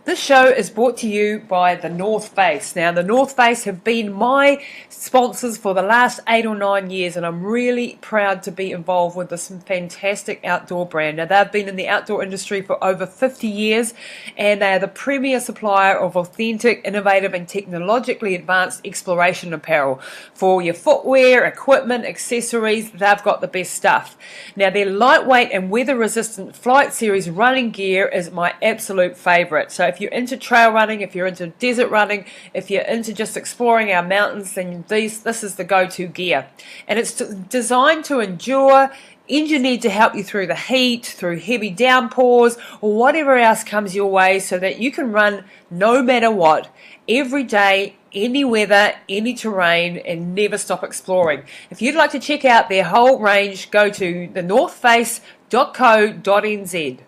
This show is brought to you by the North Face. Now, the North Face have been my sponsors for the last 8 or 9 years, and I'm really proud to be involved with this fantastic outdoor brand. Now, they've been in the outdoor industry for over 50 years, and they are the premier supplier of authentic, innovative, and technologically advanced exploration apparel. For your footwear, equipment, accessories, they've got the best stuff. Now, their lightweight and weather-resistant Flight Series running gear is my absolute favorite. So if you're into trail running, if you're into desert running, if you're into just exploring our mountains, then this is the go-to gear. And it's designed to endure, engineered to help you through the heat, through heavy downpours, or whatever else comes your way, so that you can run no matter what, every day, any weather, any terrain, and never stop exploring. If you'd like to check out their whole range, go to thenorthface.co.nz.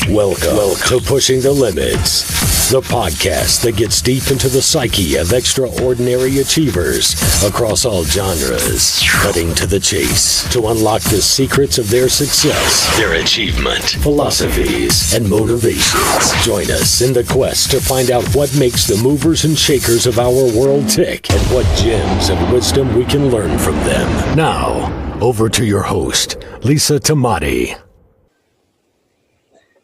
Welcome to Pushing the Limits, the podcast that gets deep into the psyche of extraordinary achievers across all genres, cutting to the chase to unlock the secrets of their success, their achievement, philosophies, and motivations. Join us in the quest to find out what makes the movers and shakers of our world tick and what gems of wisdom we can learn from them. Now, over to your host, Lisa Tamati.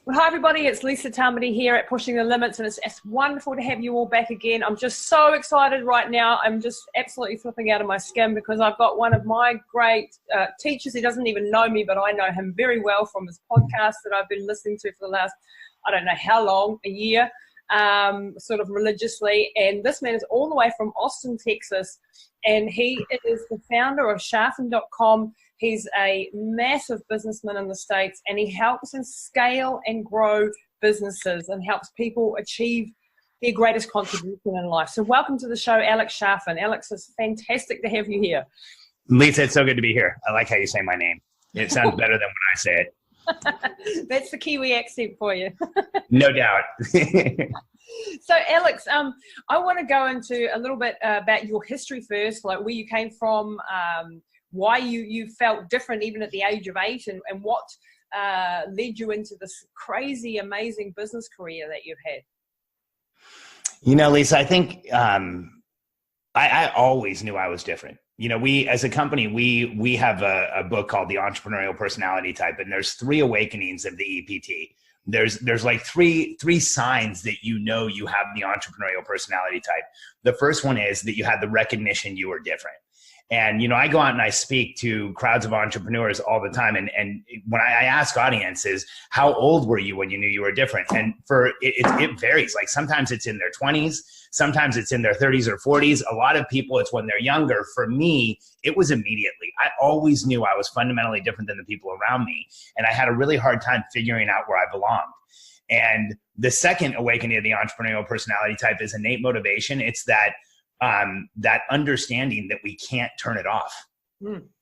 Well, hi everybody, it's Lisa Tamati here at Pushing the Limits, and it's wonderful to have you all back again. I'm just so excited right now. I'm just absolutely flipping out of my skin because I've got one of my great teachers. He doesn't even know me, but I know him very well from his podcast that I've been listening to for the last, I don't know how long, a year, sort of religiously. And this man is all the way from Austin, Texas, and he is the founder of Charfen.com. He's a massive businessman in the States, and he helps and scale and grow businesses and helps people achieve their greatest contribution in life. So welcome to the show, Alex Charfen. Alex, it's fantastic to have you here. Lisa, it's so good to be here. I like how you say my name. It sounds better than when I say it. That's the Kiwi accent for you. No doubt. So, Alex, I want to go into a little bit about your history first, like where you came from, why you felt different even at the age of 8, and what led you into this crazy, amazing business career that you've had. You know, Lisa, I think I always knew I was different. You know, we as a company, we have a book called The Entrepreneurial Personality Type, and there's 3 awakenings of the EPT. There's like three signs that you know you have the entrepreneurial personality type. The first one is that you have the recognition you are different. And, you know, I go out and I speak to crowds of entrepreneurs all the time. And when I ask audiences, how old were you when you knew you were different? And it varies. Like sometimes it's in their 20s, sometimes it's in their 30s or 40s. A lot of people, it's when they're younger. For me, it was immediately. I always knew I was fundamentally different than the people around me. And I had a really hard time figuring out where I belonged. And the second awakening of the entrepreneurial personality type is innate motivation. It's that understanding that we can't turn it off.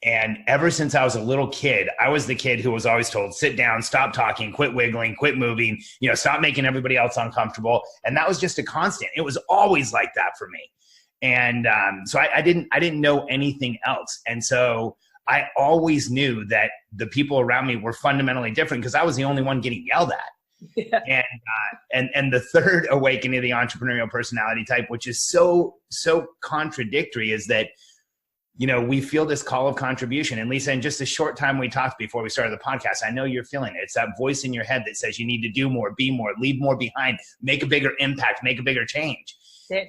And ever since I was a little kid, I was the kid who was always told, sit down, stop talking, quit wiggling, quit moving, you know, stop making everybody else uncomfortable. And that was just a constant. It was always like that for me. And so I didn't know anything else. And so I always knew that the people around me were fundamentally different because I was the only one getting yelled at. Yeah. And the third awakening of the entrepreneurial personality type, which is so contradictory, is that, you know, we feel this call of contribution. And Lisa, in just a short time we talked before we started the podcast, I know you're feeling it. It's that voice in your head that says you need to do more, be more, leave more behind, make a bigger impact, make a bigger change.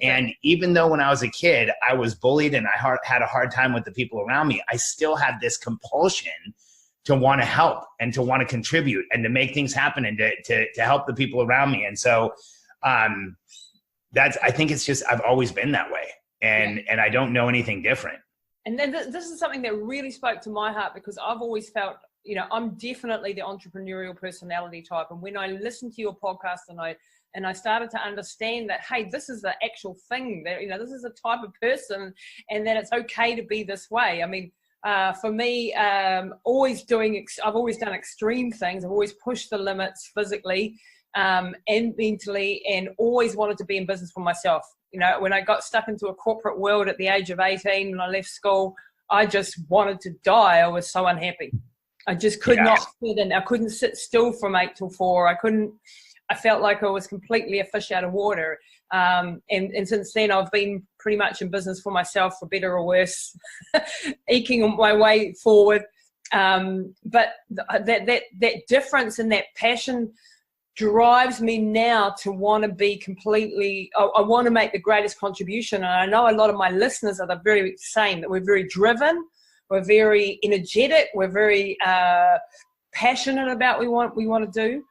And even though when I was a kid, I was bullied and I had a hard time with the people around me, I still had this compulsion to want to help and to want to contribute and to make things happen and to help the people around me. And so I think it's just, I've always been that way, and I don't know anything different. And then this is something that really spoke to my heart, because I've always felt, you know, I'm definitely the entrepreneurial personality type. And when I listened to your podcast and I started to understand that, hey, this is the actual thing, that, you know, this is a type of person, and that it's okay to be this way. I mean, for me, I've always done extreme things. I've always pushed the limits physically and mentally, and always wanted to be in business for myself. You know, when I got stuck into a corporate world at the age of 18, when I left school, I just wanted to die. I was so unhappy. I just could not sit in. I couldn't sit still from 8 till 4. I felt like I was completely a fish out of water. And since then, I've been pretty much in business for myself, for better or worse, eking my way forward. But that difference and that passion drives me now to want to be completely, I want to make the greatest contribution. And I know a lot of my listeners are the very same, that we're very driven, we're very energetic, we're very passionate about what we want to do,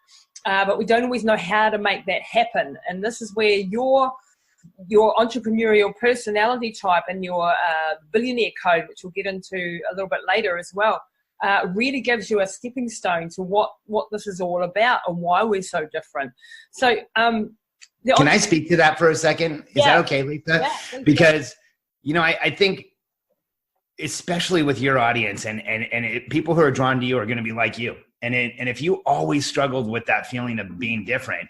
but we don't always know how to make that happen. And this is where your entrepreneurial personality type and your Billionaire Code, which we'll get into a little bit later as well, really gives you a stepping stone to what this is all about and why we're so different. So, can I speak to that for a second? Is that okay, Lisa? Yeah, because, I think, especially with your audience and people who are drawn to you are going to be like you. And if you always struggled with that feeling of being different,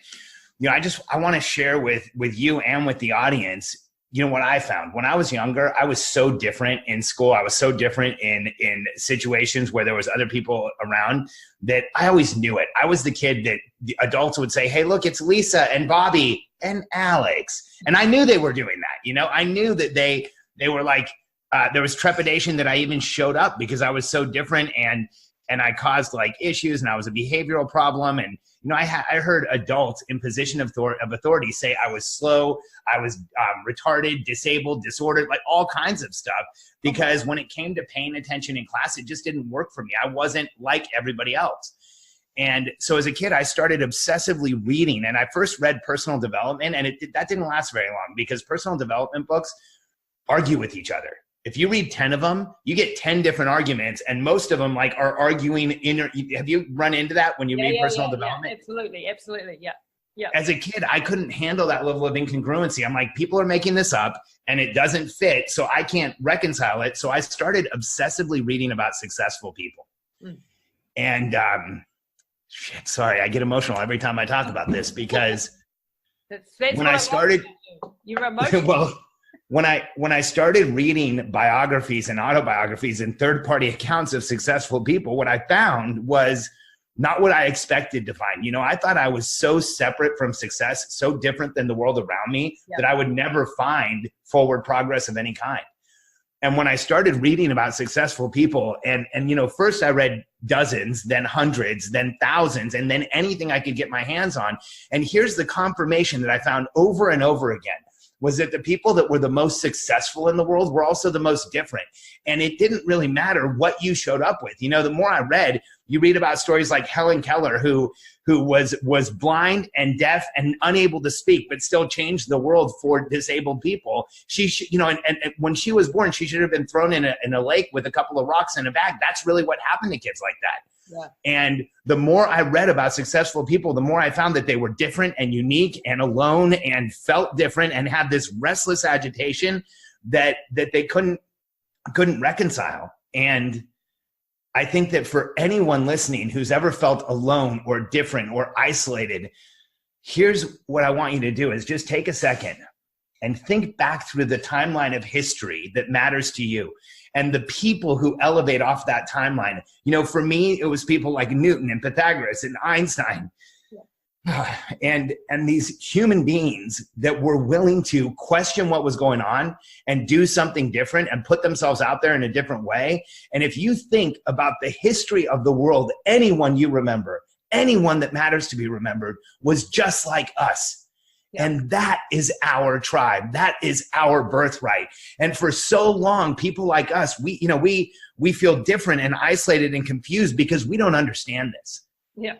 I want to share with you and with the audience, what I found when I was younger. I was so different in school. I was so different in situations where there was other people around that I always knew it. I was the kid that the adults would say, hey, look, it's Lisa and Bobby and Alex. And I knew they were doing that. I knew that they were like, there was trepidation that I even showed up because I was so different and I caused like issues and I was a behavioral problem. And, I heard adults in position of authority say I was slow, I was retarded, disabled, disordered, like all kinds of stuff, because when it came to paying attention in class, it just didn't work for me. I wasn't like everybody else. And so as a kid, I started obsessively reading, and I first read personal development, and that didn't last very long because personal development books argue with each other. If you read 10 of them, you get 10 different arguments, and most of them like are arguing have you run into that when you read personal development? Yeah, absolutely. Yeah. As a kid, I couldn't handle that level of incongruency. I'm like, people are making this up and it doesn't fit, so I can't reconcile it. So I started obsessively reading about successful people. And sorry, I get emotional every time I talk about this because that's when I started, you're emotional. When I started reading biographies and autobiographies and third-party accounts of successful people, what I found was not what I expected to find. I thought I was so separate from success, so different than the world around me, that I would never find forward progress of any kind. And when I started reading about successful people, and first I read dozens, then hundreds, then thousands, and then anything I could get my hands on. And here's the confirmation that I found over and over again. Was that the people that were the most successful in the world were also the most different. And it didn't really matter what you showed up with. The more I read, you read about stories like Helen Keller, who was blind and deaf and unable to speak, but still changed the world for disabled people. And when she was born, she should have been thrown in a lake with a couple of rocks in a bag. That's really what happened to kids like that. Yeah. And the more I read about successful people, the more I found that they were different and unique and alone and felt different and had this restless agitation that they couldn't reconcile. And I think that for anyone listening who's ever felt alone or different or isolated, here's what I want you to do is just take a second and think back through the timeline of history that matters to you. And the people who elevate off that timeline. For me, it was people like Newton and Pythagoras and Einstein. Yeah. And these human beings that were willing to question what was going on and do something different and put themselves out there in a different way. And if you think about the history of the world, anyone you remember, anyone that matters to be remembered was just like us. Yeah. And that is our tribe. That is our birthright. And for so long, people like us, we feel different and isolated and confused because we don't understand this. Yeah.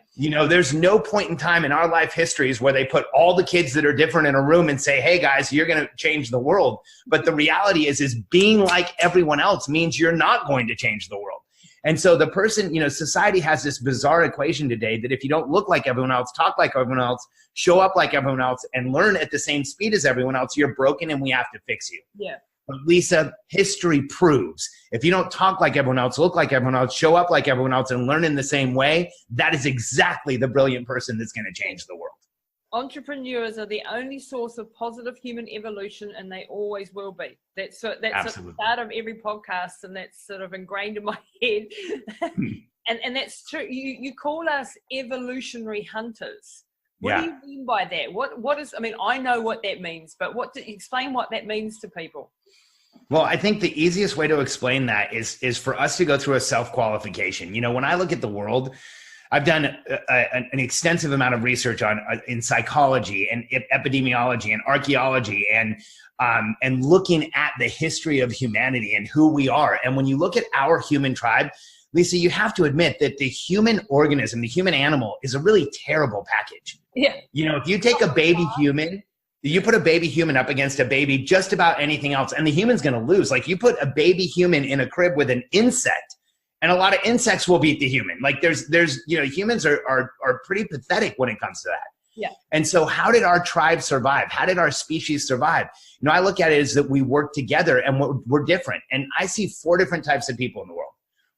There's no point in time in our life histories where they put all the kids that are different in a room and say, hey guys, you're going to change the world. But the reality is being like everyone else means you're not going to change the world. And so the person, society has this bizarre equation today that if you don't look like everyone else, talk like everyone else, show up like everyone else, and learn at the same speed as everyone else, you're broken and we have to fix you. Yeah. But Lisa, history proves if you don't talk like everyone else, look like everyone else, show up like everyone else, and learn in the same way, that is exactly the brilliant person that's going to change the world. entrepreneurs are the only source of positive human evolution, and they always will be. That's at the start of every podcast, and that's sort of ingrained in my head. And that's true. You call us evolutionary hunters. What do you mean by that? What is, I mean, I know what that means, but explain what that means to people. Well, I think the easiest way to explain that is for us to go through a self-qualification. You know, when I look at the world, I've done an extensive amount of research in psychology and epidemiology and archaeology and looking at the history of humanity and who we are. And when you look at our human tribe, Lisa, you have to admit that the human organism, the human animal, is a really terrible package. Yeah. You know, if you take a baby human, you put a baby human up against a baby, just about anything else, and the human's going to lose. Like, you put a baby human in a crib with an insect, and a lot of insects will beat the human. Like, there's you know, humans are pretty pathetic when it comes to that. Yeah. And so how did our tribe survive? How did our species survive? You know, I look at it as that we work together and we're different. And I see 4 different types of people in the world.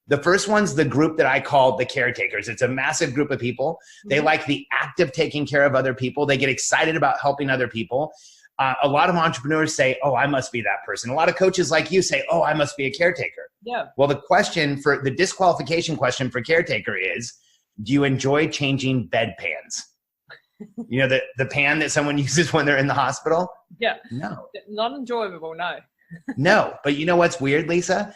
The first one's the group that I call the caretakers. It's a massive group of people. They like the act of taking care of other people. They get excited about helping other people. A lot of entrepreneurs say, oh, I must be that person. A lot of coaches like you say, oh, I must be a caretaker. Yeah. Well, the disqualification question for caretaker is, do you enjoy changing bedpans? You know, the pan that someone uses when they're in the hospital? Yeah. No. Not enjoyable, no. No. But you know what's weird, Lisa?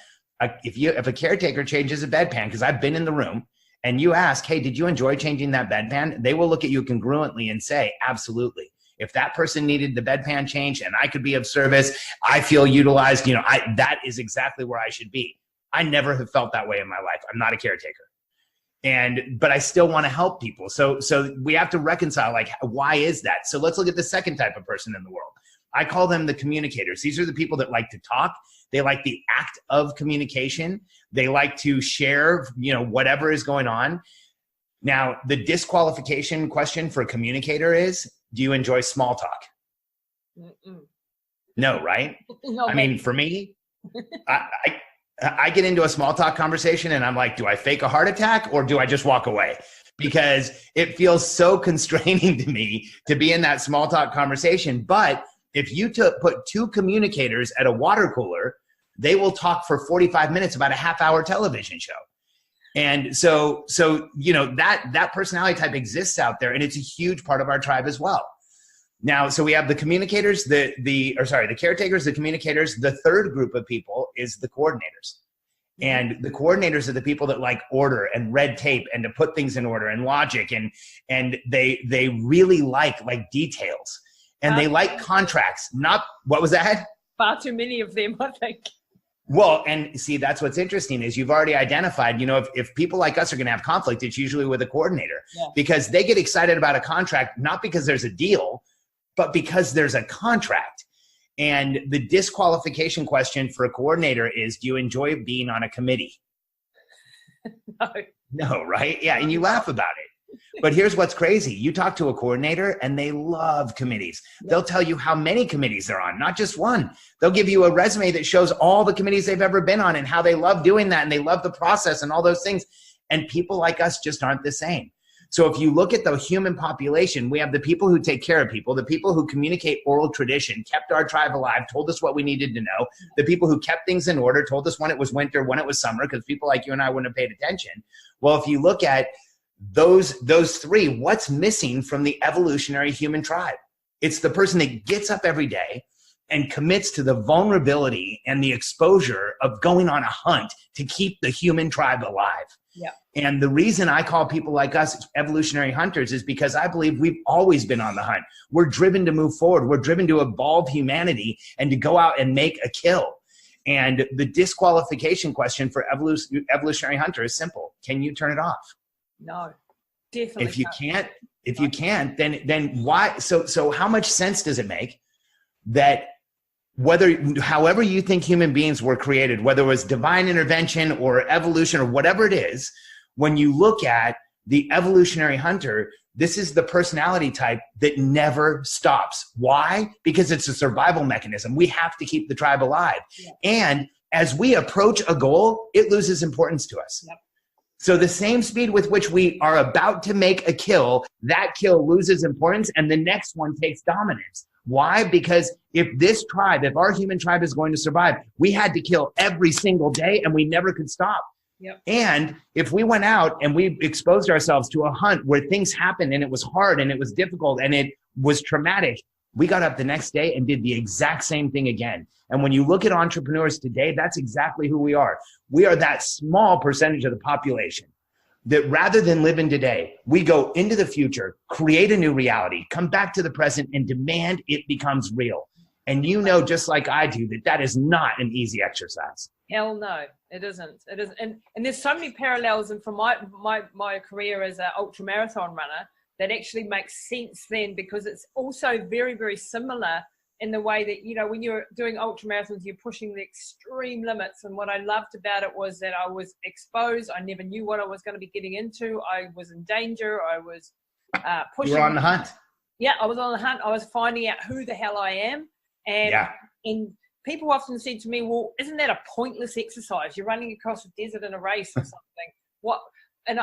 If a caretaker changes a bedpan, because I've been in the room, and you ask, hey, did you enjoy changing that bedpan? They will look at you congruently and say, absolutely. If that person needed the bedpan changed and I could be of service, I feel utilized, you know, that is exactly where I should be. I never have felt that way in my life. I'm not a caretaker. But I still want to help people. So we have to reconcile, like, why is that? So let's look at the second type of person in the world. I call them the communicators. These are the people that like to talk. They like the act of communication. They like to share, you know, whatever is going on. Now, the disqualification question for a communicator is, do you enjoy small talk? No, right? No, I mean, for me, I get into a small talk conversation and I'm like, do I fake a heart attack or do I just walk away? Because it feels so constraining to me to be in that small talk conversation. But if you put 2 communicators at a water cooler, they will talk for 45 minutes about a half-hour television show. And so you know, that personality type exists out there, and it's a huge part of our tribe as well. Now, so we have the communicators, the caretakers, the communicators. The third group of people is the coordinators. And the coordinators are the people that like order and red tape and to put things in order and logic, and they really like details. And they like contracts. What was that? Far too many of them, I think. Well, and see, that's what's interesting is you've already identified, you know, if people like us are going to have conflict, it's usually with a coordinator. Yeah. Because they get excited about a contract, not because there's a deal, but because there's a contract. And the disqualification question for a coordinator is, do you enjoy being on a committee? No. No, right? Yeah, and you laugh about it. But here's what's crazy. You talk to a coordinator and they love committees. They'll tell you how many committees they're on, not just one. They'll give you a resume that shows all the committees they've ever been on and how they love doing that and they love the process and all those things. And people like us just aren't the same. So if you look at the human population, we have the people who take care of people, the people who communicate oral tradition, kept our tribe alive, told us what we needed to know, the people who kept things in order, told us when it was winter, when it was summer, because people like you and I wouldn't have paid attention. Well, if you look at those 3, what's missing from the evolutionary human tribe? It's the person that gets up every day and commits to the vulnerability and the exposure of going on a hunt to keep the human tribe alive. Yeah. And the reason I call people like us evolutionary hunters is because I believe we've always been on the hunt. We're driven to move forward. We're driven to evolve humanity and to go out and make a kill. And the disqualification question for evolutionary hunter is simple. Can you turn it off? No, definitely. If you can't, then why? So how much sense does it make that however you think human beings were created, whether it was divine intervention or evolution or whatever it is, when you look at the evolutionary hunter, this is the personality type that never stops. Why? Because it's a survival mechanism. We have to keep the tribe alive. Yeah. And as we approach a goal, it loses importance to us. Yep. So the same speed with which we are about to make a kill, that kill loses importance and the next one takes dominance. Why? Because if our human tribe is going to survive, we had to kill every single day and we never could stop. Yep. And if we went out and we exposed ourselves to a hunt where things happened and it was hard and it was difficult and it was traumatic, we got up the next day and did the exact same thing again. And when you look at entrepreneurs today, that's exactly who we are. We are that small percentage of the population that rather than live in today, we go into the future, create a new reality, come back to the present and demand it becomes real. And you know, just like I do, that is not an easy exercise. Hell no, it isn't. It isn't. And there's so many parallels and from my career as an ultra marathon runner that actually makes sense then, because it's also very, very similar in the way that, you know, when you're doing ultra marathons, you're pushing the extreme limits. And what I loved about it was that I was exposed. I never knew what I was going to be getting into. I was in danger. I was pushing. You were on the hunt. Yeah, I was on the hunt. I was finding out who the hell I am. And people often said to me, well, isn't that a pointless exercise? You're running across the desert in a race or something. What? And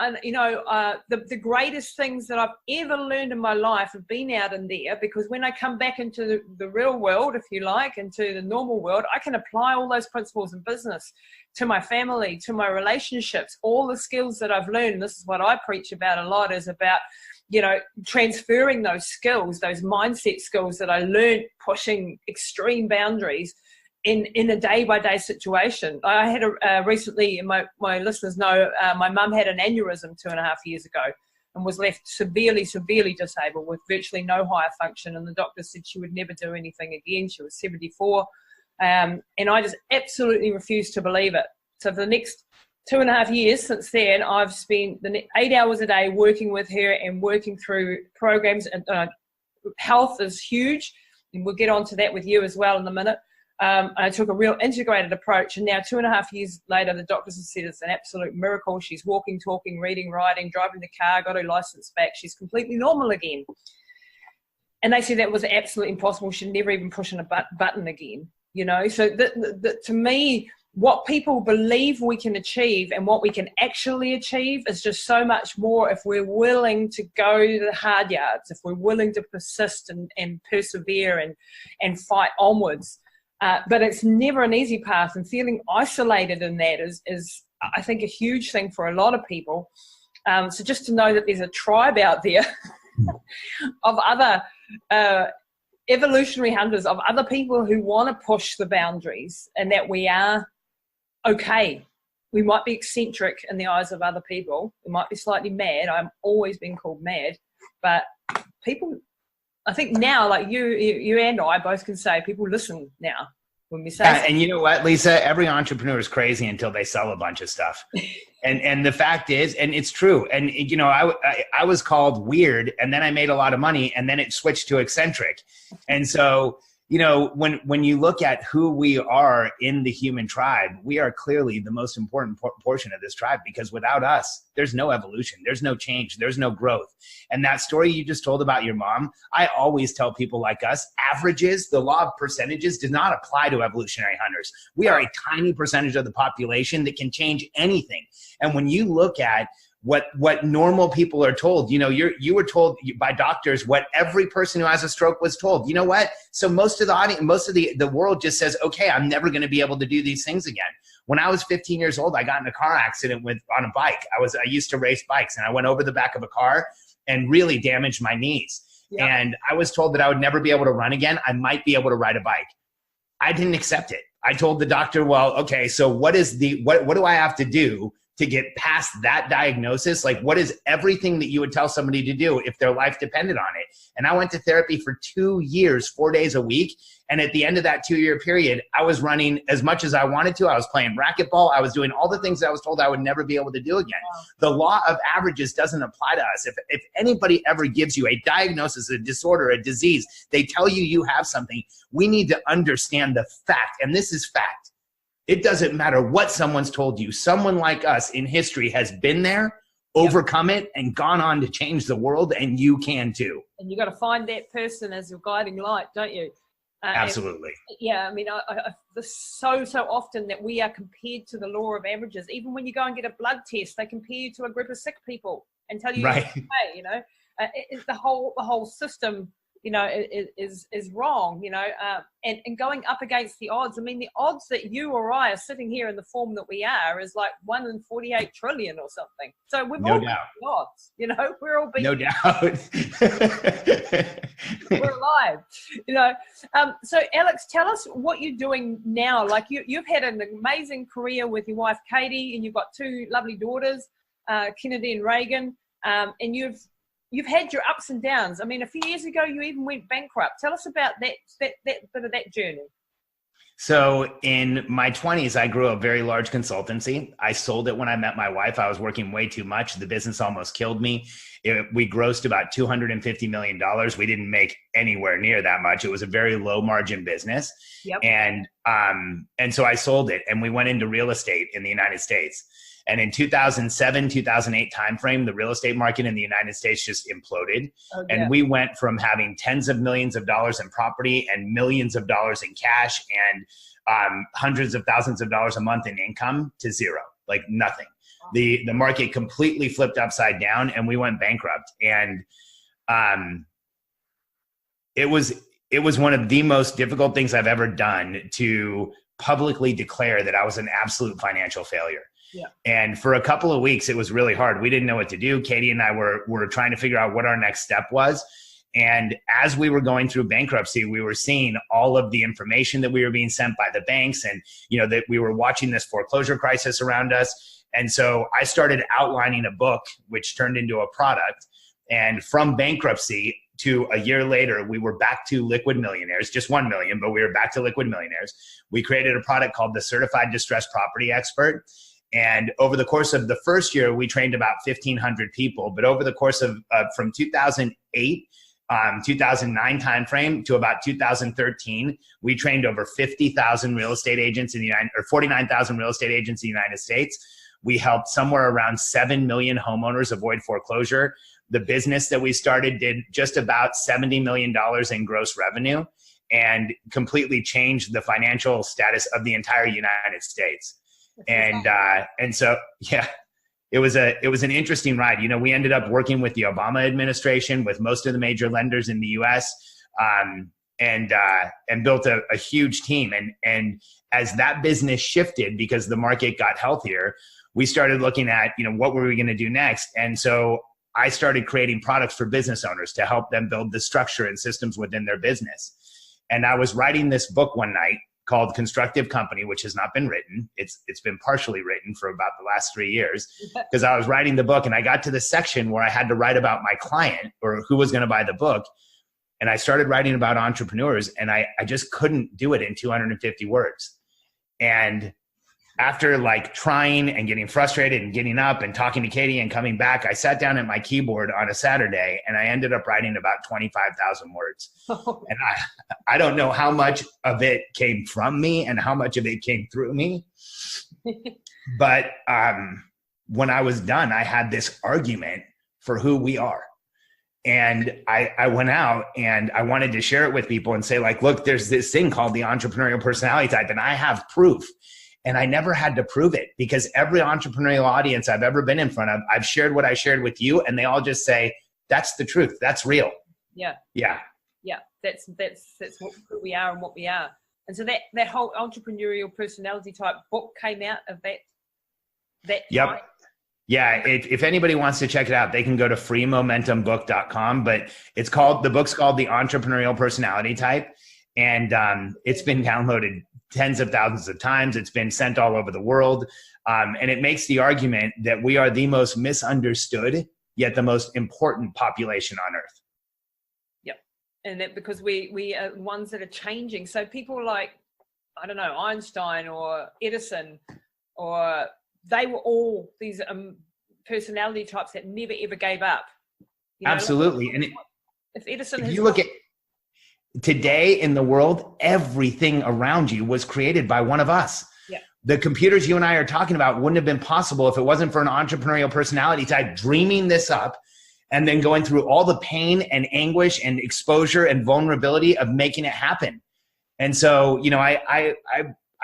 the greatest things that I've ever learned in my life have been out in there, because when I come back into the real world, if you like, into the normal world, I can apply all those principles in business to my family, to my relationships, all the skills that I've learned. And this is what I preach about a lot, is about, you know, transferring those skills, those mindset skills that I learned pushing extreme boundaries in a day-by-day situation. I had recently, my listeners know, my mum had an aneurysm 2.5 years ago and was left severely disabled with virtually no higher function. And the doctor said she would never do anything again. She was 74. And I just absolutely refused to believe it. So for the next 2.5 years since then, I've spent 8 hours a day working with her and working through programs. And health is huge. And we'll get onto that with you as well in a minute. I took a real integrated approach, and now 2.5 years later, the doctors have said it's an absolute miracle. She's walking, talking, reading, writing, driving the car, got her license back. She's completely normal again. And they said that was absolutely impossible. She'd never even push on a button again, you know. So to me, what people believe we can achieve and what we can actually achieve is just so much more if we're willing to go to the hard yards, if we're willing to persist and persevere and fight onwards. But it's never an easy path, and feeling isolated in that is I think, a huge thing for a lot of people. So just to know that there's a tribe out there of other evolutionary hunters, of other people who want to push the boundaries, and that we are okay. We might be eccentric in the eyes of other people. We might be slightly mad. I've always been called mad, but people, I think now, like you and I both can say, people listen now when we say and you know what, Lisa, every entrepreneur is crazy until they sell a bunch of stuff. And the fact is, and it's true. And, you know, I was called weird, and then I made a lot of money, and then it switched to eccentric. And so, you know, when you look at who we are in the human tribe, we are clearly the most important portion of this tribe, because without us, there's no evolution, there's no change, there's no growth. And that story you just told about your mom, I always tell people like us, averages, the law of percentages does not apply to evolutionary hunters. We are a tiny percentage of the population that can change anything. And when you look at what normal people are told, you know, you were told by doctors what every person who has a stroke was told. You know what? So most of the audience, most of the world just says, okay, I'm never going to be able to do these things again. When I was 15 years old, I got in a car accident on a bike. I used to race bikes, and I went over the back of a car and really damaged my knees. Yep. And I was told that I would never be able to run again. I might be able to ride a bike. I didn't accept it. I told the doctor, well, okay, so what do I have to do to get past that diagnosis? Like, what is everything that you would tell somebody to do if their life depended on it? And I went to therapy for 2 years, 4 days a week. And at the end of that 2-year period, I was running as much as I wanted to. I was playing racquetball. I was doing all the things that I was told I would never be able to do again. Wow. The law of averages doesn't apply to us. If anybody ever gives you a diagnosis, a disorder, a disease, they tell you you have something, we need to understand the fact. And this is fact. It doesn't matter what someone's told you. Someone like us in history has been there, overcome it, and gone on to change the world, and you can too. And you got to find that person as your guiding light, don't you? Absolutely. Yeah, I mean, so often that we are compared to the law of averages. Even when you go and get a blood test, they compare you to a group of sick people and tell you, right. Hey, you know, the whole system, you know, is wrong, you know, and going up against the odds. I mean, the odds that you or I are sitting here in the form that we are is like 1 in 48 trillion or something. So we've all got the odds, you know, we're all being, no doubt. we're alive, you know. So Alex, tell us what you're doing now. Like you've had an amazing career with your wife, Katie, and you've got 2 lovely daughters, Kennedy and Reagan, and you've had your ups and downs. I mean, a few years ago, you even went bankrupt. Tell us about that bit of that journey. So in my 20s, I grew a very large consultancy. I sold it when I met my wife. I was working way too much. The business almost killed me. We grossed about $250 million. We didn't make anywhere near that much. It was a very low margin business. Yep. And so I sold it, and we went into real estate in the United States. And in 2007, 2008 timeframe, the real estate market in the United States just imploded. Oh, yeah. And we went from having tens of millions of dollars in property and millions of dollars in cash and hundreds of thousands of dollars a month in income to zero, like nothing. Wow. The market completely flipped upside down, and we went bankrupt. And it was one of the most difficult things I've ever done to publicly declare that I was an absolute financial failure. Yeah. And for a couple of weeks, it was really hard. We didn't know what to do. Katie and I were trying to figure out what our next step was. And as we were going through bankruptcy, we were seeing all of the information that we were being sent by the banks, and, you know, that we were watching this foreclosure crisis around us. And so I started outlining a book, which turned into a product. And from bankruptcy to a year later, we were back to liquid millionaires, just 1 million, but we were back to liquid millionaires. We created a product called the Certified Distressed Property Expert. And over the course of the first year, we trained about 1,500 people. But over the course of from 2008, 2009 timeframe to about 2013, we trained over 50,000 real estate agents in the United, or 49,000 real estate agents in the United States. We helped somewhere around 7 million homeowners avoid foreclosure. The business that we started did just about $70 million in gross revenue and completely changed the financial status of the entire United States. And so, yeah, it was an interesting ride. You know, we ended up working with the Obama administration, with most of the major lenders in the US, and built a huge team. And as that business shifted, because the market got healthier, we started looking at, you know, what were we going to do next? And so I started creating products for business owners to help them build the structure and systems within their business. And I was writing this book one night called Constructive Company, which has not been written. It's been partially written for about the last 3 years, because I was writing the book and I got to the section where I had to write about my client or who was going to buy the book. And I started writing about entrepreneurs, and I just couldn't do it in 250 words. And after like trying and getting frustrated and getting up and talking to Katie and coming back, I sat down at my keyboard on a Saturday and I ended up writing about 25,000 words. Oh. And I don't know how much of it came from me and how much of it came through me. But when I was done, I had this argument for who we are. And I went out and I wanted to share it with people and say, like, look, there's this thing called the entrepreneurial personality type, and I have proof. And I never had to prove it, because every entrepreneurial audience I've ever been in front of, I've shared what I shared with you, and they all just say, that's the truth. That's real. Yeah. Yeah. Yeah. That's who we are and what we are. And so that whole entrepreneurial personality type book came out of that. Yep. Type. Yeah. If anybody wants to check it out, they can go to freemomentumbook.com, but the book's called The Entrepreneurial Personality Type. And it's been downloaded tens of thousands of times. It's been sent all over the world. And it makes the argument that we are the most misunderstood, yet the most important population on earth. Yep. And that because we are ones that are changing. So people like, I don't know, Einstein or Edison, or they were all these personality types that never, ever gave up. You know, absolutely. Like, and if Edison you look at today in the world, everything around you was created by one of us. Yeah. The computers you and I are talking about wouldn't have been possible if it wasn't for an entrepreneurial personality type dreaming this up and then going through all the pain and anguish and exposure and vulnerability of making it happen. And so, you know, I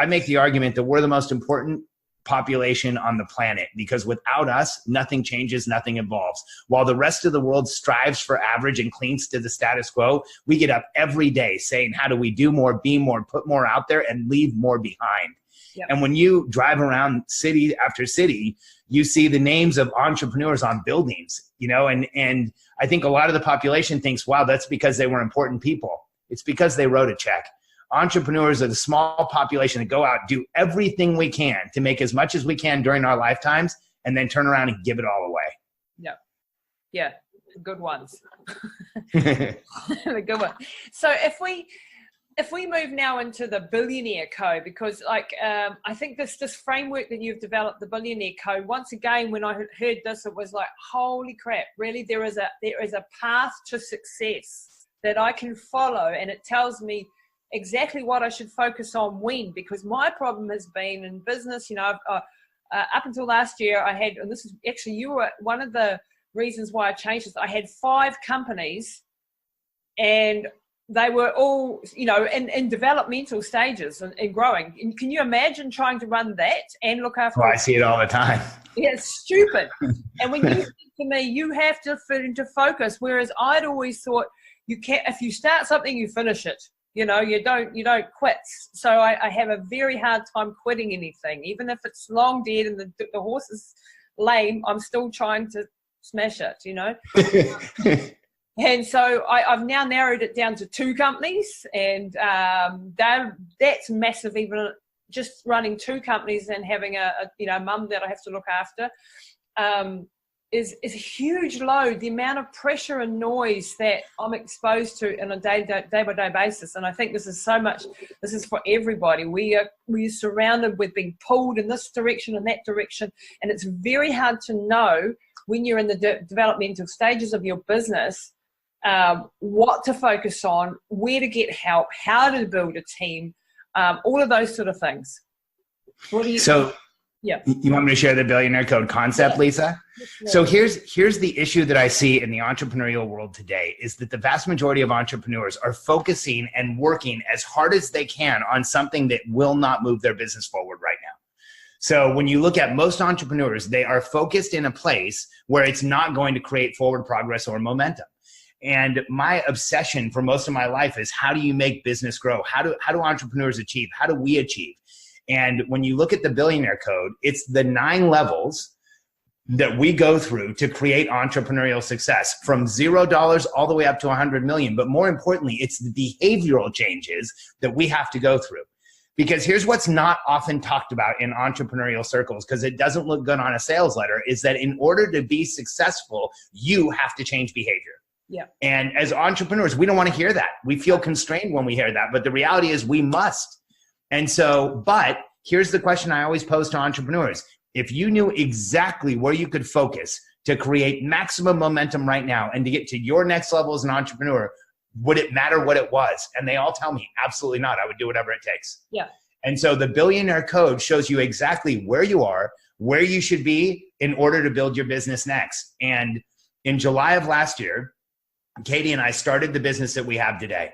make the argument that we're the most important population on the planet, because without us, nothing changes, nothing evolves. While the rest of the world strives for average and clings to the status quo, we get up every day saying, how do we do more, be more, put more out there, and leave more behind? Yep. And when you drive around city after city, you see the names of entrepreneurs on buildings, you know, and I think a lot of the population thinks, wow, that's because they were important people. It's because they wrote a check. Entrepreneurs are the small population that go out, do everything we can to make as much as we can during our lifetimes, and then turn around and give it all away. Yeah. Yeah. Good ones. The good one. So if we move now into the Billionaire Code, because like, I think this framework that you've developed, the Billionaire Code, once again, when I heard this, it was like, holy crap, really? There is a path to success that I can follow, and it tells me exactly what I should focus on when, because my problem has been in business, you know, up until last year I had, and this is actually, you were one of the reasons why I changed this, I had 5 companies and they were all, you know, in developmental stages and growing. And can you imagine trying to run that and look after? Oh, I see it all the time. Yeah, it's stupid. And when you said to me, you have to fit into focus, whereas I'd always thought you can't, if you start something, you finish it. You know, you don't quit. So I have a very hard time quitting anything. Even if it's long dead and the horse is lame, I'm still trying to smash it, you know. And so I've now narrowed it down to 2 companies, and that's massive. Even just running 2 companies and having a mum that I have to look after is a huge load. The amount of pressure and noise that I'm exposed to on a day-by-day basis, and I think this is for everybody. We are surrounded with being pulled in this direction and that direction, and it's very hard to know when you're in the developmental stages of your business what to focus on, where to get help, how to build a team, all of those sort of things. What do you think? Yeah. You want me to share the Billionaire Code concept, Lisa? Yeah. So here's the issue that I see in the entrepreneurial world today is that the vast majority of entrepreneurs are focusing and working as hard as they can on something that will not move their business forward right now. So when you look at most entrepreneurs, they are focused in a place where it's not going to create forward progress or momentum. And my obsession for most of my life is, how do you make business grow? How do entrepreneurs achieve? How do we achieve? And when you look at the Billionaire Code, it's the 9 levels that we go through to create entrepreneurial success, from $0 all the way up to 100 million. But more importantly, it's the behavioral changes that we have to go through. Because here's what's not often talked about in entrepreneurial circles, because it doesn't look good on a sales letter, is that in order to be successful, you have to change behavior. Yeah. And as entrepreneurs, we don't want to hear that. We feel constrained when we hear that, but the reality is we must. And so, but here's the question I always pose to entrepreneurs. If you knew exactly where you could focus to create maximum momentum right now and to get to your next level as an entrepreneur, would it matter what it was? And they all tell me, absolutely not. I would do whatever it takes. Yeah. And so the Billionaire Code shows you exactly where you are, where you should be in order to build your business next. And in July of last year, Katie and I started the business that we have today.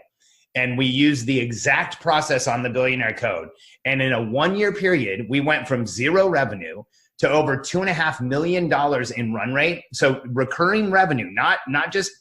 And we used the exact process on the Billionaire Code. And in a 1-year period, we went from 0 revenue to over $2.5 million in run rate. So recurring revenue, not just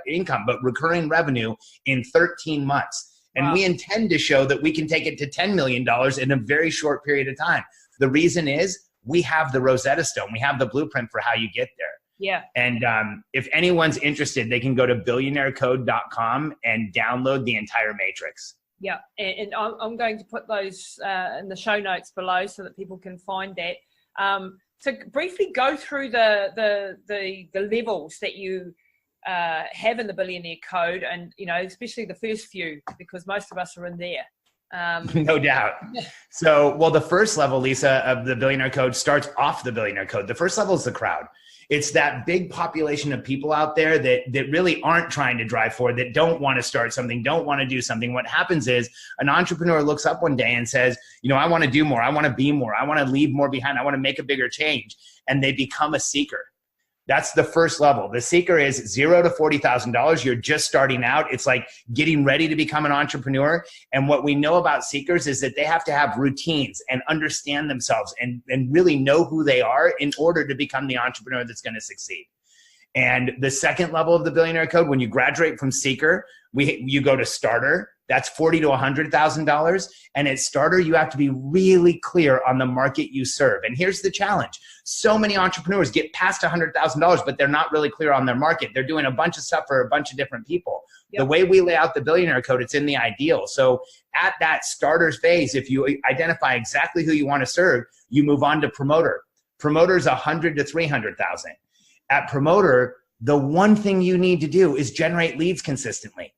income, but recurring revenue in 13 months. And wow. We intend to show that we can take it to $10 million in a very short period of time. The reason is we have the Rosetta Stone. We have the blueprint for how you get there. Yeah. And if anyone's interested, they can go to billionairecode.com and download the entire matrix. Yeah. And I'm going to put those in the show notes below so that people can find that. To briefly go through the levels that you have in the Billionaire Code, and, you know, especially the first few, because most of us are in there. No doubt. So, well, the first level, Lisa, of the Billionaire Code starts off the Billionaire Code. The first level is the crowd. It's that big population of people out there that really aren't trying to drive forward, that don't want to start something, don't want to do something. What happens is an entrepreneur looks up one day and says, you know, I want to do more. I want to be more. I want to leave more behind. I want to make a bigger change. And they become a seeker. That's the first level. The seeker is $0 to $40,000. You're just starting out. It's like getting ready to become an entrepreneur. And what we know about seekers is that they have to have routines and understand themselves and really know who they are in order to become the entrepreneur that's going to succeed. And the second level of the Billionaire Code, when you graduate from seeker, you go to starter. That's $40,000 to $100,000. And at starter, you have to be really clear on the market you serve. And here's the challenge. So many entrepreneurs get past $100,000, but they're not really clear on their market. They're doing a bunch of stuff for a bunch of different people. Yep. The way we lay out the Billionaire Code, it's in the ideal. So at that starter phase, if you identify exactly who you want to serve, you move on to promoter. Promoter is $100,000 to $300,000. At promoter, the one thing you need to do is generate leads consistently.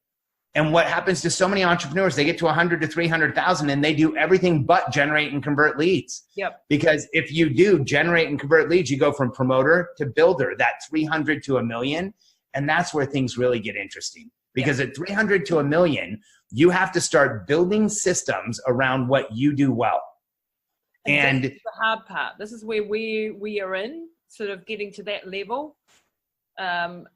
And what happens to so many entrepreneurs, they get to 100 to 300,000 and they do everything but generate and convert leads. Yep. Because if you do generate and convert leads, you go from promoter to builder, that 300 to $1 million. And that's where things really get interesting. Because at 300 to $1 million, you have to start building systems around what you do well. And this is the hard part. This is where we are in, sort of getting to that level. And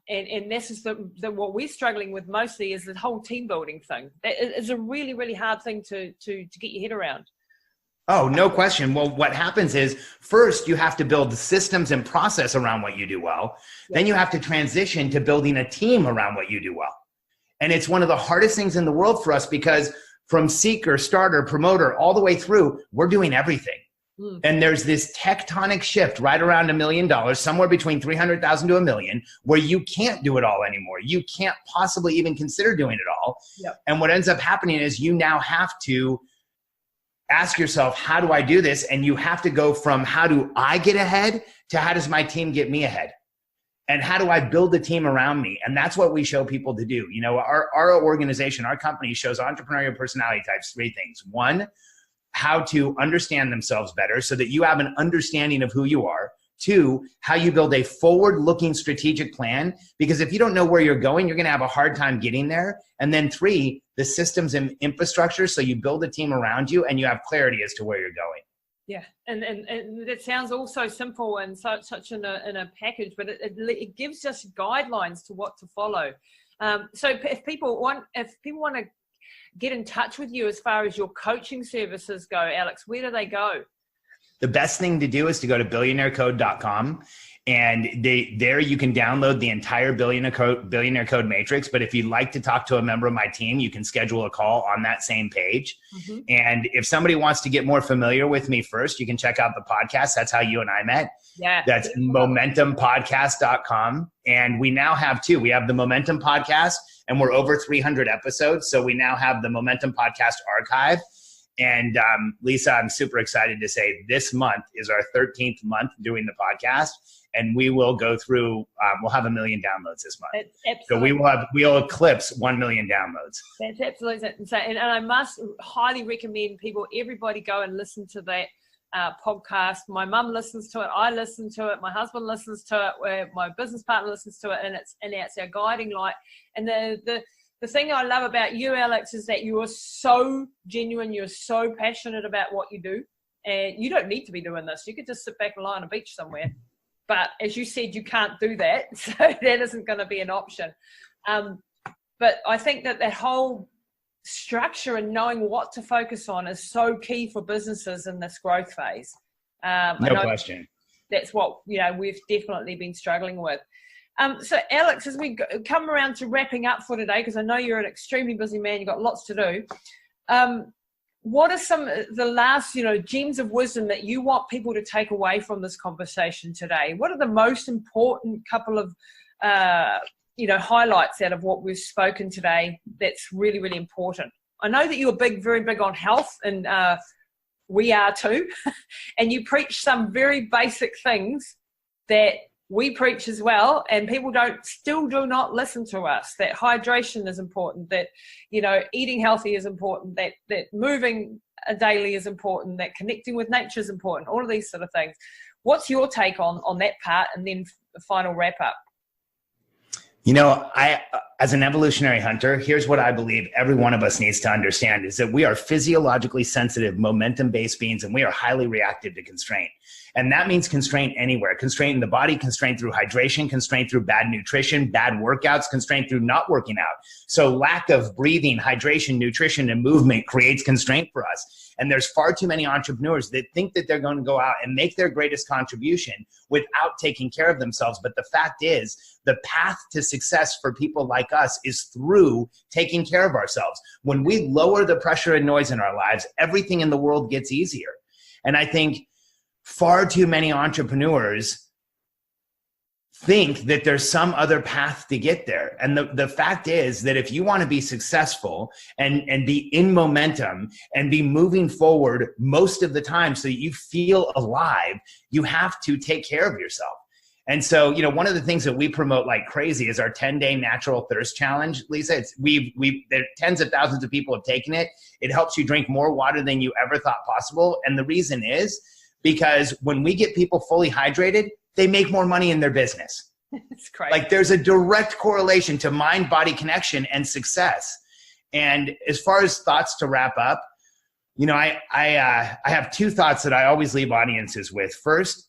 this is what we're struggling with mostly is the whole team building thing. It's a really, really hard thing to get your head around. Oh, no question. Well, what happens is first you have to build the systems and process around what you do well. Then you have to transition to building a team around what you do well. And it's one of the hardest things in the world for us because from seeker, starter, promoter, all the way through, we're doing everything. And there's this tectonic shift right around $1 million, somewhere between 300,000 to $1 million, where you can't do it all anymore. You can't possibly even consider doing it all. Yep. And what ends up happening is you now have to ask yourself, how do I do this? And you have to go from how do I get ahead to how does my team get me ahead? And how do I build a team around me? And that's what we show people to do. You know, our organization, our company shows entrepreneurial personality types 3 things. 1, how to understand themselves better so that you have an understanding of who you are. 2, how you build a forward-looking strategic plan, because if you don't know where you're going, you're going to have a hard time getting there. And then 3, the systems and infrastructure, so you build a team around you and you have clarity as to where you're going. Yeah, and it sounds all so simple and such in a package, but it gives us guidelines to what to follow. So if people want to get in touch with you as far as your coaching services go, Alex, where do they go? The best thing to do is to go to billionairecode.com, and there you can download the entire Billionaire Code matrix. But if you'd like to talk to a member of my team, you can schedule a call on that same page. Mm-hmm. And if somebody wants to get more familiar with me first, you can check out the podcast. That's how you and I met. Yeah. That's momentumpodcast.com. And we now have 2. We have the Momentum Podcast, and we're over 300 episodes. So we now have the Momentum Podcast archive. And Lisa, I'm super excited to say this month is our 13th month doing the podcast, and we will go through. We'll have 1 million downloads this month. So we'll eclipse 1 million downloads. That's absolutely insane. And I must highly recommend everybody go and listen to that podcast. My mum listens to it. I listen to it. My husband listens to it. My business partner listens to it, and it's our guiding light. And the thing I love about you, Alex, is that you are so genuine. You're so passionate about what you do. And you don't need to be doing this. You could just sit back and lie on a beach somewhere. But as you said, you can't do that. So that isn't going to be an option. But I think that whole structure and knowing what to focus on is so key for businesses in this growth phase. No question. That's what we've definitely been struggling with. So Alex, as we come around to wrapping up for today, because I know you're an extremely busy man, you've got lots to do. What are some of the last, gems of wisdom that you want people to take away from this conversation today? What are the most important couple of, highlights out of what we've spoken today that's really, really important? I know that you're very big on health, and we are too. And you preach some very basic things that we preach as well, and people still do not listen to us. That hydration is important, that eating healthy is important, that moving daily is important, that connecting with nature is important, all of these sort of things. What's your take on that part, and then the final wrap up? as an evolutionary hunter, here's what I believe every one of us needs to understand is that we are physiologically sensitive, momentum-based beings, and we are highly reactive to constraint. And that means constraint anywhere. Constraint in the body, constraint through hydration, constraint through bad nutrition, bad workouts, constraint through not working out. So lack of breathing, hydration, nutrition, and movement creates constraint for us. And there's far too many entrepreneurs that think that they're going to go out and make their greatest contribution without taking care of themselves. But the fact is, the path to success for people like us is through taking care of ourselves. When we lower the pressure and noise in our lives, everything in the world gets easier. And I think far too many entrepreneurs think that there's some other path to get there. And the fact is that if you want to be successful and be in momentum and be moving forward most of the time so that you feel alive, you have to take care of yourself. And so, you know, one of the things that we promote like crazy is our 10-day natural thirst challenge, Lisa. There tens of thousands of people have taken it. It helps you drink more water than you ever thought possible. And the reason is because when we get people fully hydrated, they make more money in their business. It's crazy. Like there's a direct correlation to mind-body connection and success. And as far as thoughts to wrap up, you know, I have two thoughts that I always leave audiences with. First,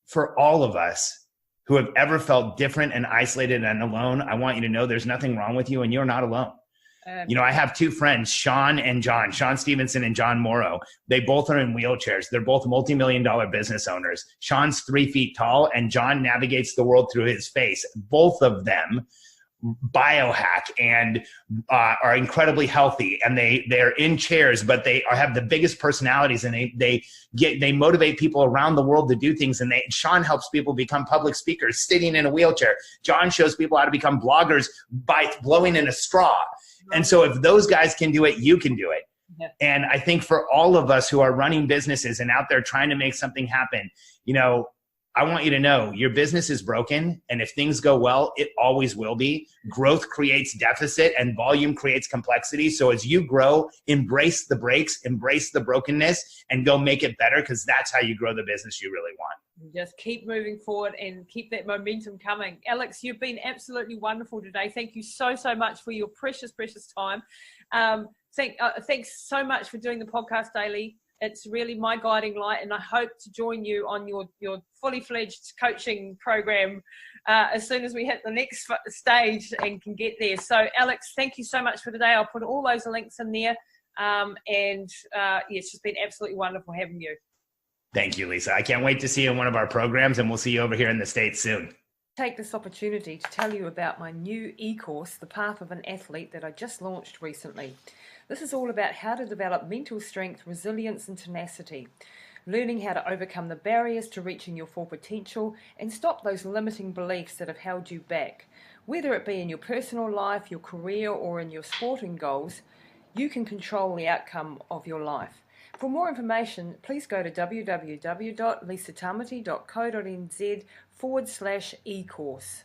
for all of us who have ever felt different and isolated and alone, I want you to know there's nothing wrong with you and you're not alone. You know, I have two friends, Sean and John, Sean Stevenson and John Morrow. They both are in wheelchairs. They're both multi-million-dollar business owners. Sean's 3 feet tall and John navigates the world through his face. Both of them biohack and are incredibly healthy, and they're in chairs, but they have the biggest personalities, and they motivate people around the world to do things. And Sean helps people become public speakers sitting in a wheelchair. John shows people how to become bloggers by blowing in a straw. And so if those guys can do it, you can do it. Yeah. And I think for all of us who are running businesses and out there trying to make something happen, you know, I want you to know your business is broken. And if things go well, it always will be. Growth creates deficit and volume creates complexity. So as you grow, embrace the breaks, embrace the brokenness, and go make it better, because that's how you grow the business you really want. Just keep moving forward and keep that momentum coming. Alex, you've been absolutely wonderful today. Thank you so much for your precious time. Thanks so much for doing the podcast daily. It's really my guiding light, and I hope to join you on your fully fledged coaching program as soon as we hit the next stage and can get there. So Alex, thank you so much for today. I'll put all those links in there. It's just been absolutely wonderful having you. Thank you, Lisa. I can't wait to see you in one of our programs, and we'll see you over here in the States soon. Take this opportunity to tell you about my new e-course, The Path of an Athlete, that I just launched recently. This is all about how to develop mental strength, resilience, and tenacity, learning how to overcome the barriers to reaching your full potential and stop those limiting beliefs that have held you back. Whether it be in your personal life, your career, or in your sporting goals, you can control the outcome of your life. For more information, please go to www.lisatamati.co.nz/e-course.